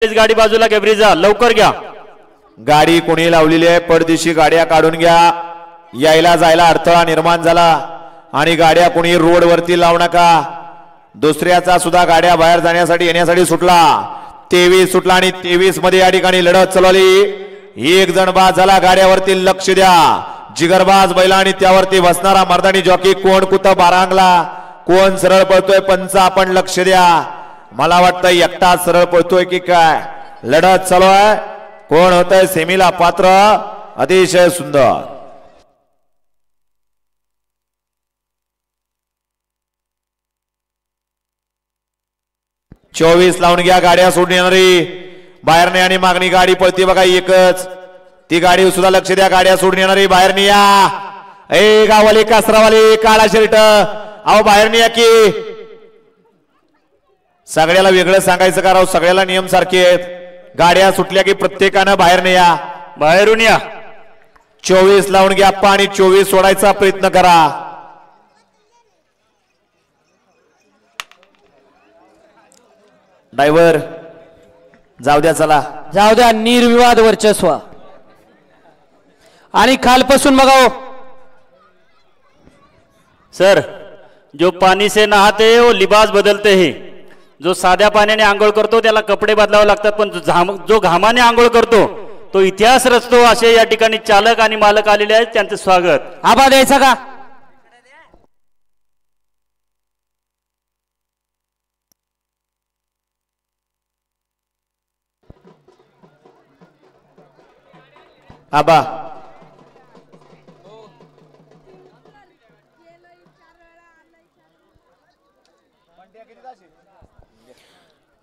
गाडी बाजूला गॅब्रिजा लवकर घ्या। गाडी कोणी लावलेली आहे परदेशी गाड्या काढून घ्या। यायला जायला अडथळा निर्माण झाला आणि गाड्या कोणी रोड वरती लावू नका। दुसऱ्याचा सुद्धा गाड्या बाहेर जाण्यासाठी येण्यासाठी सुटला। 23 सुटला आणि 23 मध्ये या ठिकाणी लढत चालवली। एक जण बाद झाला। गाड्यावरती लक्ष द्या। जिगरबाज बैला आणि त्यावरती बसणारा मर्दानी जॉकी कोण कुठं बारांगला कोण सरळ पळतोय पंच आपण लक्ष द्या। मला वाटतं एकटा सरळ पळतोय की काय लढत चालू आहे। कोण होतंय सेमीला पात्र अतिशय सुंदर। चोवीस लावून घ्या। गाड्या सोडून येणारी बाहेरने आणि मागणी गाडी पळती बघा एकच ती गाडी सुद्धा लक्ष द्या। गाड्या सोडून येणारी बाहेरने या। ए गावाले कासरावाले काळा शर्ट अहो बाहेरने या की। सगळ्याला वेगळं सांगायचं का राव सगळ्याला नियम सारखे आहेत। गाड्या सुटल्या की प्रत्येकानं बाहेरने या बाहेरून या। 24 लावून घ्या आप्पा आणि 24 सोडायचा प्रयत्न करा। ड्रायव्हर जाऊ द्या चला जाऊ द्या। निर्विवाद वर्चस्व आणि खालपासून बघाओ सर जो पानी से नहाते वो लिबास बदलते हैं। जो साध्या पाण्याने आंघोळ करतो त्याला कपडे बदलावे लागतात पण जो घामाने आंघोळ करतो तो इतिहास रचतो। असे या ठिकाणी चालक आणि मालक आलेले आहेत त्यांचे स्वागत। आबा द्यायचा का आबा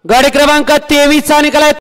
गाडी क्रमांक 23 चा निकाल आहे।